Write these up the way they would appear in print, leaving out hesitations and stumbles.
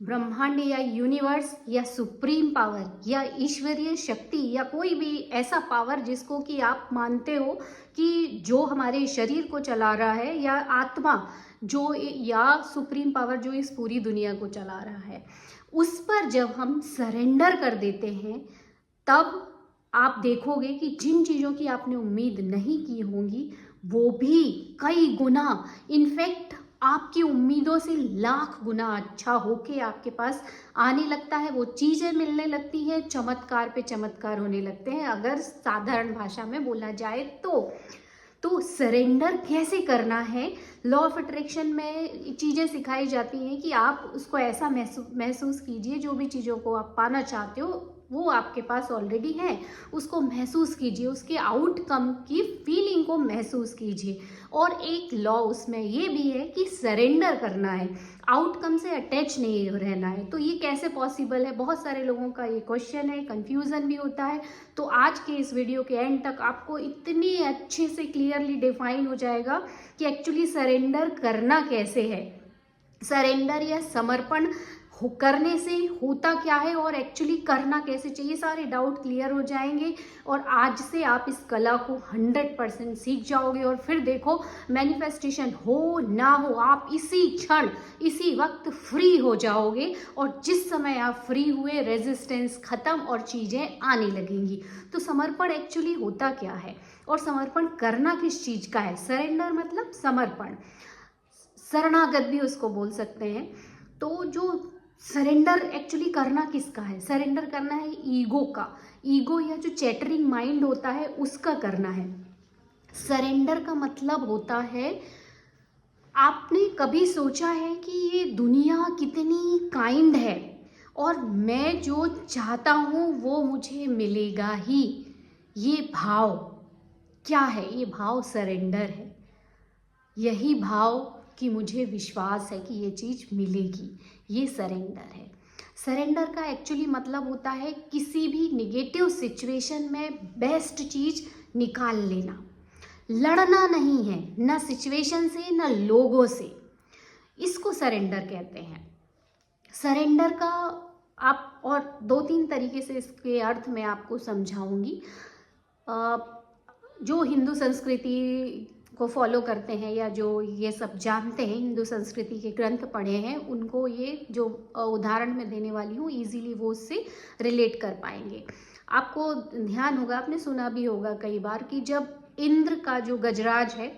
ब्रह्मांड या यूनिवर्स या सुप्रीम पावर या ईश्वरीय शक्ति या कोई भी ऐसा पावर जिसको कि आप मानते हो कि जो हमारे शरीर को चला रहा है, या आत्मा जो, या सुप्रीम पावर जो इस पूरी दुनिया को चला रहा है, उस पर जब हम सरेंडर कर देते हैं तब आप देखोगे कि जिन चीज़ों की आपने उम्मीद नहीं की होंगी वो भी कई गुना, इनफैक्ट आपकी उम्मीदों से लाख गुना अच्छा होके आपके पास आने लगता है। वो चीज़ें मिलने लगती हैं, चमत्कार पे चमत्कार होने लगते हैं, अगर साधारण भाषा में बोला जाए तो सरेंडर कैसे करना है, लॉ ऑफ अट्रैक्शन में चीज़ें सिखाई जाती हैं कि आप उसको ऐसा महसूस कीजिए, जो भी चीज़ों को आप पाना चाहते हो वो आपके पास ऑलरेडी है, उसको महसूस कीजिए, उसके आउटकम की फीलिंग को महसूस कीजिए। और एक लॉ उसमें ये भी है कि सरेंडर करना है, आउटकम से अटैच नहीं रहना है। तो ये कैसे पॉसिबल है, बहुत सारे लोगों का ये क्वेश्चन है, कंफ्यूजन भी होता है। तो आज के इस वीडियो के एंड तक आपको इतनी अच्छे से क्लियरली डिफाइन हो जाएगा कि एक्चुअली सरेंडर करना कैसे है, सरेंडर या समर्पण करने से होता क्या है और एक्चुअली करना कैसे चाहिए, सारे डाउट क्लियर हो जाएंगे। और आज से आप इस कला को 100% सीख जाओगे और फिर देखो, मैनिफेस्टेशन हो ना हो, आप इसी क्षण इसी वक्त फ्री हो जाओगे। और जिस समय आप फ्री हुए, रेजिस्टेंस खत्म और चीज़ें आने लगेंगी। तो समर्पण एक्चुअली होता क्या है और समर्पण करना किस चीज़ का है। सरेंडर मतलब समर्पण, शरणागत भी उसको बोल सकते हैं। तो जो सरेंडर एक्चुअली करना किसका है, सरेंडर करना है ईगो का, ईगो या जो चैटरिंग माइंड होता है उसका करना है। सरेंडर का मतलब होता है, आपने कभी सोचा है कि ये दुनिया कितनी काइंड है और मैं जो चाहता हूँ वो मुझे मिलेगा ही, ये भाव क्या है, ये भाव सरेंडर है। यही भाव कि मुझे विश्वास है कि ये चीज़ मिलेगी, ये सरेंडर है। सरेंडर का एक्चुअली मतलब होता है किसी भी निगेटिव सिचुएशन में बेस्ट चीज़ निकाल लेना, लड़ना नहीं है, ना सिचुएशन से ना लोगों से, इसको सरेंडर कहते हैं। सरेंडर का आप और 2-3 तरीके से इसके अर्थ मैं आपको समझाऊंगी। जो हिंदू संस्कृति को फॉलो करते हैं या जो ये सब जानते हैं, हिंदू संस्कृति के ग्रंथ पढ़े हैं, उनको ये जो उदाहरण मैं देने वाली हूँ इजीली वो उससे रिलेट कर पाएंगे। आपको ध्यान होगा, आपने सुना भी होगा कई बार कि जब इंद्र का जो गजराज है,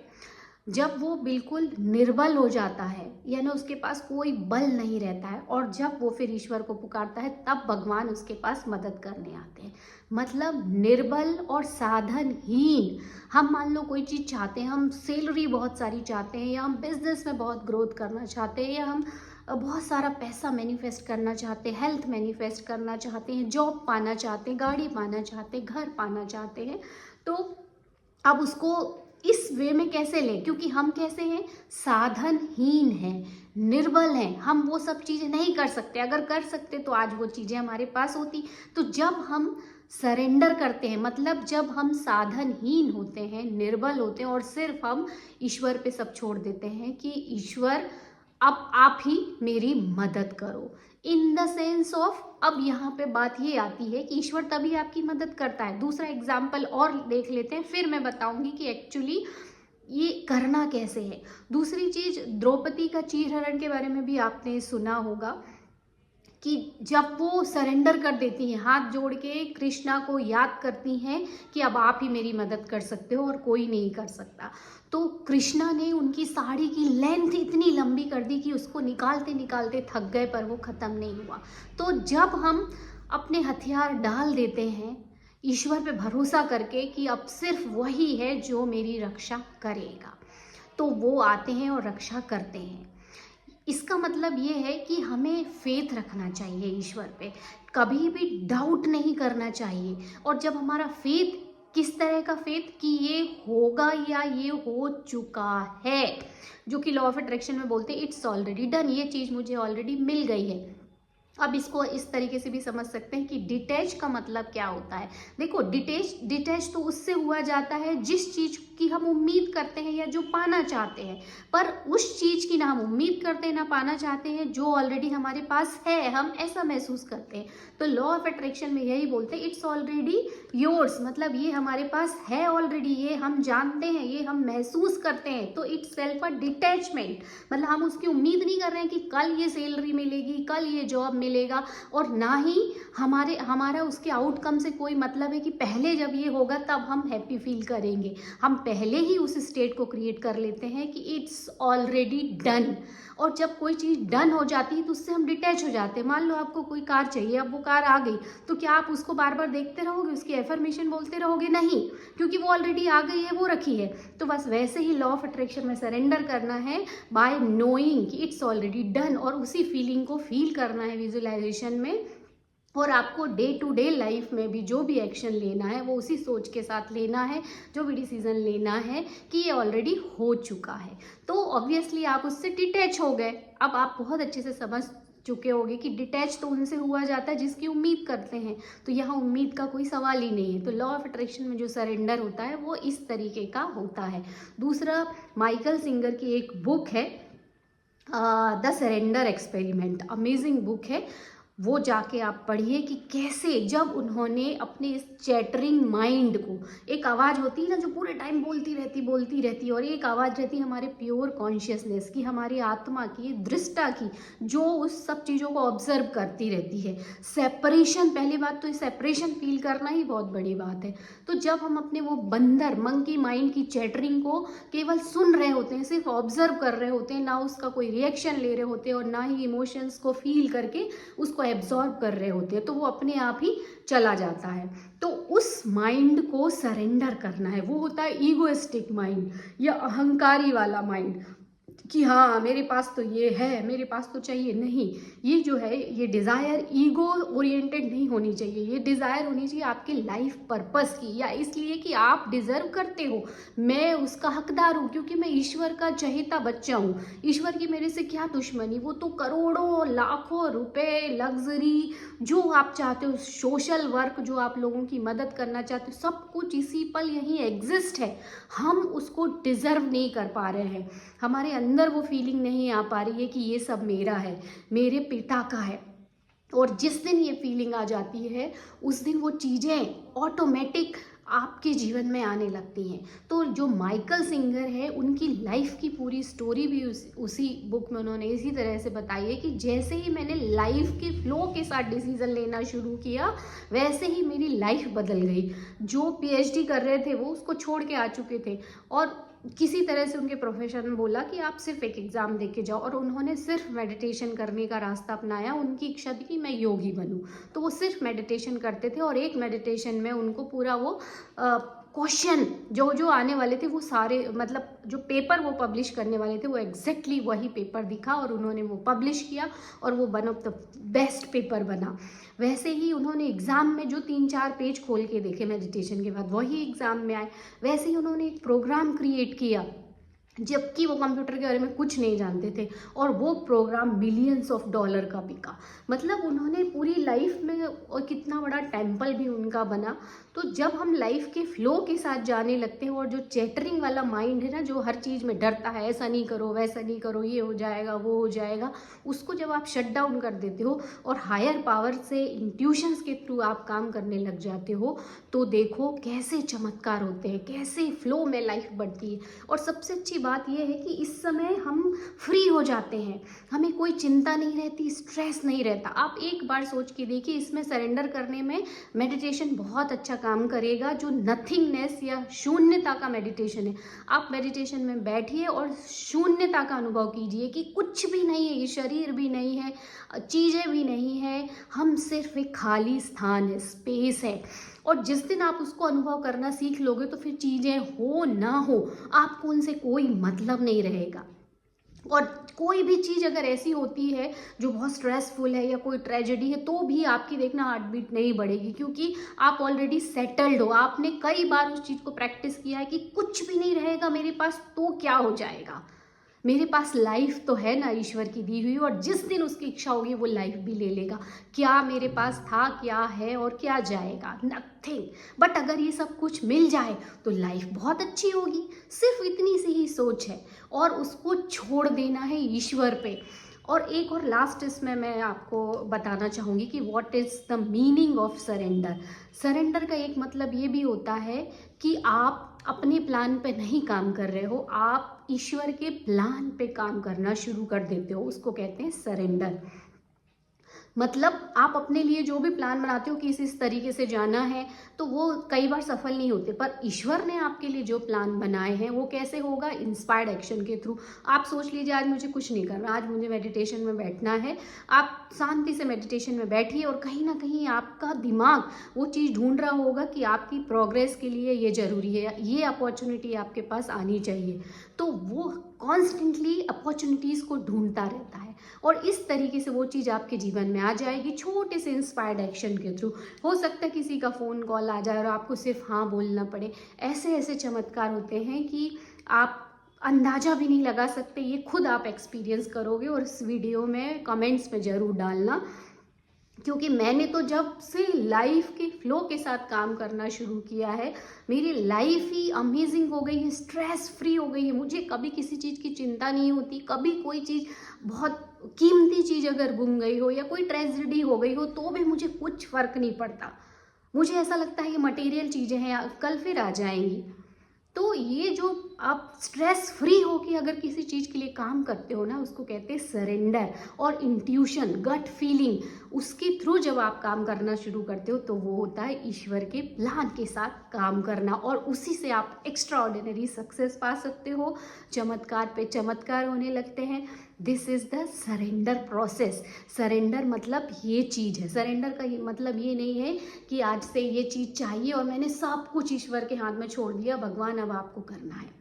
जब वो बिल्कुल निर्बल हो जाता है, यानी उसके पास कोई बल नहीं रहता है, और जब वो फिर ईश्वर को पुकारता है तब भगवान उसके पास मदद करने आते हैं। मतलब निर्बल और साधनहीन, हम मान लो कोई चीज़ चाहते हैं, हम सैलरी बहुत सारी चाहते हैं, या हम बिजनेस में बहुत ग्रोथ करना चाहते हैं, या हम बहुत सारा पैसा मैनिफेस्ट करना चाहते हैं, हेल्थ मैनिफेस्ट करना चाहते हैं, जॉब पाना चाहते हैं, गाड़ी पाना चाहते हैं, घर पाना चाहते हैं। तो अब उसको इस वे में कैसे लें, क्योंकि हम कैसे हैं, साधनहीन हैं, निर्बल हैं, हम वो सब चीज़ें नहीं कर सकते। अगर कर सकते तो आज वो चीज़ें हमारे पास होती। तो जब हम सरेंडर करते हैं, मतलब जब हम साधनहीन होते हैं, निर्बल होते हैं, और सिर्फ हम ईश्वर पे सब छोड़ देते हैं कि ईश्वर अब आप ही मेरी मदद करो, इन द सेंस ऑफ, अब यहाँ पे बात ये आती है कि ईश्वर तभी आपकी मदद करता है। दूसरा एग्जाम्पल और देख लेते हैं, फिर मैं बताऊंगी कि एक्चुअली ये करना कैसे है। दूसरी चीज, द्रौपदी का चीरहरण के बारे में भी आपने सुना होगा कि जब वो सरेंडर कर देती हैं, हाथ जोड़ के कृष्णा को याद करती हैं कि अब आप ही मेरी मदद कर सकते हो और कोई नहीं कर सकता, तो कृष्णा ने उनकी साड़ी की लेंथ इतनी लंबी कर दी कि उसको निकालते निकालते थक गए, पर वो ख़त्म नहीं हुआ। तो जब हम अपने हथियार डाल देते हैं ईश्वर पे भरोसा करके कि अब सिर्फ वही है जो मेरी रक्षा करेगा, तो वो आते हैं और रक्षा करते हैं। इसका मतलब ये है कि हमें फेथ रखना चाहिए ईश्वर पे, कभी भी डाउट नहीं करना चाहिए। और जब हमारा फेथ, किस तरह का फेथ, कि ये होगा या ये हो चुका है, जो कि लॉ ऑफ अट्रैक्शन में बोलते हैं इट्स ऑलरेडी डन, ये चीज़ मुझे ऑलरेडी मिल गई है। अब इसको इस तरीके से भी समझ सकते हैं कि डिटैच का मतलब क्या होता है। देखो, डिटैच तो उससे हुआ जाता है जिस चीज़ की हम उम्मीद करते हैं या जो पाना चाहते हैं, पर उस चीज़ की ना हम उम्मीद करते हैं ना पाना चाहते हैं जो ऑलरेडी हमारे पास है, हम ऐसा महसूस करते हैं। तो लॉ ऑफ अट्रैक्शन में यही बोलते हैं, इट्स ऑलरेडी योर्स, मतलब ये हमारे पास है ऑलरेडी, ये हम जानते हैं, ये हम महसूस करते हैं। तो इट्स सेल्फ अ डिटैचमेंट, मतलब हम उसकी उम्मीद नहीं कर रहे हैं कि कल ये सैलरी मिलेगी, कल ये जॉब मिलेगा, और ना ही हमारा उसके आउटकम से कोई मतलब है कि पहले जब ये होगा तब हम हैप्पी फील करेंगे। हम पहले ही उस स्टेट को क्रिएट कर लेते हैं कि इट्स ऑलरेडी डन। और जब कोई चीज़ डन हो जाती है तो उससे हम डिटैच हो जाते हैं। मान लो आपको कोई कार चाहिए, अब वो कार आ गई, तो क्या आप उसको बार बार देखते रहोगे, उसकी एफर्मेशन बोलते रहोगे? नहीं, क्योंकि वो ऑलरेडी आ गई है, वो रखी है। तो बस वैसे ही लॉ ऑफ अट्रैक्शन में सरेंडर करना है बाय नोइंग कि इट्स ऑलरेडी डन, और उसी फीलिंग को फील करना है विजुअलाइजेशन में। और आपको डे टू डे लाइफ में भी जो भी एक्शन लेना है वो उसी सोच के साथ लेना है, जो भी डिसीजन लेना है कि ये ऑलरेडी हो चुका है। तो ऑब्वियसली आप उससे डिटैच हो गए। अब आप बहुत अच्छे से समझ चुके होंगे कि डिटैच तो उनसे हुआ जाता है जिसकी उम्मीद करते हैं, तो यहाँ उम्मीद का कोई सवाल ही नहीं है। तो लॉ ऑफ अट्रैक्शन में जो सरेंडर होता है वो इस तरीके का होता है। दूसरा, माइकल सिंगर की एक बुक है the surrender experiment, amazing book है, वो जाके आप पढ़िए कि कैसे जब उन्होंने अपने इस चैटरिंग माइंड को, एक आवाज़ होती है ना जो पूरे टाइम बोलती रहती, और एक आवाज़ रहती है हमारे प्योर कॉन्शियसनेस की, हमारी आत्मा की, दृष्टा की, जो उस सब चीज़ों को ऑब्जर्व करती रहती है। सेपरेशन, पहली बात तो ये सेपरेशन फील करना ही बहुत बड़ी बात है। तो जब हम अपने वो बंदर मंकी माइंड की चैटरिंग को केवल सुन रहे होते हैं, सिर्फ ऑब्जर्व कर रहे होते हैं, ना उसका कोई रिएक्शन ले रहे होते हैं और ना ही इमोशंस को फील करके उसको एब्जॉर्ब कर रहे होते हैं, तो वो अपने आप ही चला जाता है। तो उस माइंड को सरेंडर करना है। वो होता है ईगोइस्टिक माइंड या अहंकारी वाला माइंड कि हाँ मेरे पास तो ये है, मेरे पास तो चाहिए। नहीं, ये जो है ये डिज़ायर ईगो ओरिएंटेड नहीं होनी चाहिए। ये डिज़ायर होनी चाहिए आपके लाइफ पर्पस की, या इसलिए कि आप डिज़र्व करते हो, मैं उसका हकदार हूँ क्योंकि मैं ईश्वर का चहेता बच्चा हूँ। ईश्वर की मेरे से क्या दुश्मनी, वो तो करोड़ों लाखों रुपए, लग्जरी, जो आप चाहते हो, सोशल वर्क जो आप लोगों की मदद करना चाहते हो, सब कुछ इसी पल यहीं एग्जिस्ट है। हम उसको डिज़र्व नहीं कर पा रहे हैं, हमारे अंदर वो फीलिंग नहीं आ पा रही है कि ये सब मेरा है, मेरे पिता का है। और जिस दिन ये फीलिंग आ जाती है उस दिन वो चीज़ें ऑटोमेटिक आपके जीवन में आने लगती हैं। तो जो माइकल सिंगर है उनकी लाइफ की पूरी स्टोरी भी उसी बुक में उन्होंने इसी तरह से बताई है कि जैसे ही मैंने लाइफ के फ्लो के साथ डिसीजन लेना शुरू किया वैसे ही मेरी लाइफ बदल गई। जो पीएचडी कर रहे थे वो उसको छोड़ के आ चुके थे, और किसी तरह से उनके प्रोफेसर ने बोला कि आप सिर्फ एक एग्ज़ाम दे के जाओ, और उन्होंने सिर्फ मेडिटेशन करने का रास्ता अपनाया। उनकी इच्छा थी कि मैं योगी बनूं, तो वो सिर्फ मेडिटेशन करते थे, और एक मेडिटेशन में उनको पूरा वो क्वेश्चन जो जो आने वाले थे वो सारे, मतलब जो पेपर वो पब्लिश करने वाले थे वो एग्जैक्टली वही पेपर दिखा, और उन्होंने वो पब्लिश किया और वो one of the best paper बना। वैसे ही उन्होंने एग्ज़ाम में जो 3-4 पेज खोल के देखे मेडिटेशन के बाद वही एग्ज़ाम में आए। वैसे ही उन्होंने एक प्रोग्राम क्रिएट किया जबकि वो कंप्यूटर के बारे में कुछ नहीं जानते थे, और वो प्रोग्राम मिलियंस ऑफ डॉलर का बिका। मतलब उन्होंने पूरी लाइफ में, और कितना बड़ा टेम्पल भी उनका बना। तो जब हम लाइफ के फ्लो के साथ जाने लगते हैं, और जो चैटरिंग वाला माइंड है ना जो हर चीज़ में डरता है, ऐसा नहीं करो, वैसा नहीं करो, ये हो जाएगा, वो हो जाएगा, उसको जब आप शट डाउन कर देते हो और हायर पावर से इंट्यूशंस के थ्रू आप काम करने लग जाते हो, तो देखो कैसे चमत्कार होते हैं, कैसे फ्लो में लाइफ बढ़ती है। और सबसे अच्छी बात यह है कि इस समय हम फ्री हो जाते हैं, हमें कोई चिंता नहीं रहती, स्ट्रेस नहीं रहता। आप एक बार सोच के देखिए, इसमें सरेंडर करने में मेडिटेशन बहुत अच्छा काम करेगा, जो नथिंगनेस या शून्यता का मेडिटेशन है। आप मेडिटेशन में बैठिए और शून्यता का अनुभव कीजिए कि कुछ भी नहीं है, ये शरीर भी नहीं है, चीज़ें भी नहीं है, हम सिर्फ एक खाली स्थान है, स्पेस है। और जिस दिन आप उसको अनुभव करना सीख लोगे तो फिर चीज़ें हो ना हो आपको उनसे कोई मतलब नहीं रहेगा। और कोई भी चीज़ अगर ऐसी होती है जो बहुत स्ट्रेसफुल है या कोई ट्रेजेडी है, तो भी आपकी देखना हार्ट बीट नहीं बढ़ेगी, क्योंकि आप ऑलरेडी सेटल्ड हो। आपने कई बार उस चीज़ को प्रैक्टिस किया है कि कुछ भी नहीं रहेगा मेरे पास तो क्या हो जाएगा, मेरे पास लाइफ तो है ना ईश्वर की दी हुई, और जिस दिन उसकी इच्छा होगी वो लाइफ भी ले लेगा। क्या मेरे पास था, क्या है और क्या जाएगा? नथिंग। बट अगर ये सब कुछ मिल जाए तो लाइफ बहुत अच्छी होगी। सिर्फ इतनी सी ही सोच है और उसको छोड़ देना है ईश्वर पे। और एक और लास्ट इसमें मैं आपको बताना चाहूँगी कि what is the meaning of surrender. Surrender का एक मतलब ये भी होता है कि आप अपने प्लान पे नहीं काम कर रहे हो, आप ईश्वर के प्लान पे काम करना शुरू कर देते हो, उसको कहते हैं सरेंडर। मतलब आप अपने लिए जो भी प्लान बनाते हो कि इस तरीके से जाना है, तो वो कई बार सफल नहीं होते, पर ईश्वर ने आपके लिए जो प्लान बनाए हैं वो कैसे होगा? इंस्पायर्ड एक्शन के थ्रू। आप सोच लीजिए आज मुझे कुछ नहीं करना, आज मुझे मेडिटेशन में बैठना है। आप शांति से मेडिटेशन में बैठिए और कहीं ना कहीं आपका दिमाग वो चीज़ ढूंढ रहा होगा कि आपकी प्रोग्रेस के लिए ये ज़रूरी है, ये अपॉर्चुनिटी आपके पास आनी चाहिए। तो वो कॉन्स्टेंटली अपॉर्चुनिटीज़ को ढूंढता रहता है और इस तरीके से वो चीज़ आपके जीवन में आ जाएगी छोटे से इंस्पायर्ड एक्शन के थ्रू। हो सकता है किसी का फ़ोन कॉल आ जाए और आपको सिर्फ हाँ बोलना पड़े। ऐसे ऐसे चमत्कार होते हैं कि आप अंदाज़ा भी नहीं लगा सकते। ये खुद आप एक्सपीरियंस करोगे और इस वीडियो में कमेंट्स में ज़रूर डालना, क्योंकि मैंने तो जब से लाइफ के फ्लो के साथ काम करना शुरू किया है, मेरी लाइफ ही अमेजिंग हो गई है, स्ट्रेस फ्री हो गई है। मुझे कभी किसी चीज़ की चिंता नहीं होती। कभी कोई चीज़, बहुत कीमती चीज़ अगर गुम गई हो या कोई ट्रेजेडी हो गई हो तो भी मुझे कुछ फ़र्क नहीं पड़ता। मुझे ऐसा लगता है ये मटेरियल चीज़ें हैं, कल फिर आ जाएंगी। तो ये जो आप स्ट्रेस फ्री होके अगर किसी चीज़ के लिए काम करते हो ना, उसको कहते हैं सरेंडर। और इंट्यूशन, गट फीलिंग, उसके थ्रू जब आप काम करना शुरू करते हो तो वो होता है ईश्वर के प्लान के साथ काम करना, और उसी से आप एक्स्ट्रा ऑर्डिनरी सक्सेस पा सकते हो। चमत्कार पे चमत्कार होने लगते हैं। This is the surrender process. Surrender मतलब ये चीज़ है। सरेंडर का ये मतलब ये नहीं है कि आज से ये चीज़ चाहिए और मैंने सब कुछ ईश्वर के हाथ में छोड़ दिया, भगवान अब आपको करना है।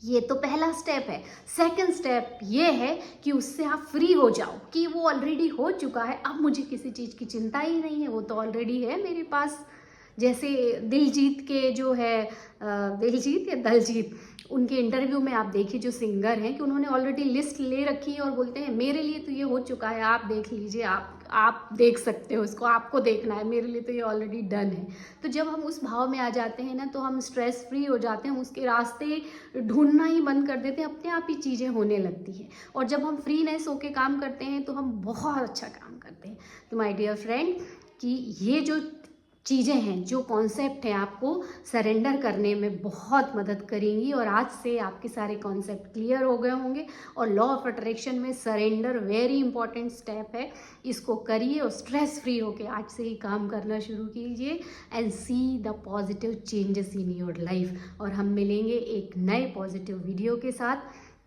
ये तो पहला स्टेप है। सेकंड स्टेप ये है कि उससे आप फ्री हो जाओ कि वो ऑलरेडी हो चुका है, अब मुझे किसी चीज़ की चिंता ही नहीं है, वो तो ऑलरेडी है मेरे पास। जैसे दिलजीत के जो है दिलजीत या दलजीत, उनके इंटरव्यू में आप देखिए जो सिंगर हैं कि उन्होंने ऑलरेडी लिस्ट ले रखी है और बोलते हैं मेरे लिए तो ये हो चुका है, आप देख लीजिए, आप देख सकते हो इसको, आपको देखना है, मेरे लिए तो ये ऑलरेडी डन है। तो जब हम उस भाव में आ जाते हैं ना तो हम स्ट्रेस फ्री हो जाते हैं, हम उसके रास्ते ढूंढना ही बंद कर देते हैं, अपने आप ही चीज़ें होने लगती हैं। और जब हम फ्रीनेस होके काम करते हैं तो हम बहुत अच्छा काम करते हैं। तो माय डियर फ्रेंड, कि ये जो चीज़ें हैं, जो कॉन्सेप्ट हैं, आपको सरेंडर करने में बहुत मदद करेंगी। और आज से आपके सारे कॉन्सेप्ट क्लियर हो गए होंगे। और लॉ ऑफ अट्रैक्शन में सरेंडर वेरी इंपॉर्टेंट स्टेप है। इसको करिए और स्ट्रेस फ्री होके आज से ही काम करना शुरू कीजिए and see the positive changes in your life. और हम मिलेंगे एक नए पॉजिटिव वीडियो के साथ।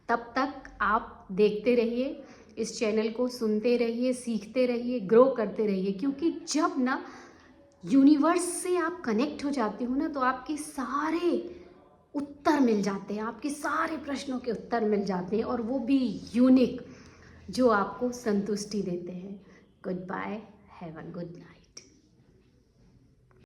तब तक आप देखते रहिए, इस चैनल को सुनते रहिए, सीखते रहिए, ग्रो करते रहिए। क्योंकि जब ना यूनिवर्स से आप कनेक्ट हो जाते हो ना तो आपके सारे उत्तर मिल जाते हैं, आपके सारे प्रश्नों के उत्तर मिल जाते हैं, और वो भी यूनिक, जो आपको संतुष्टि देते हैं। Good bye, have a good night.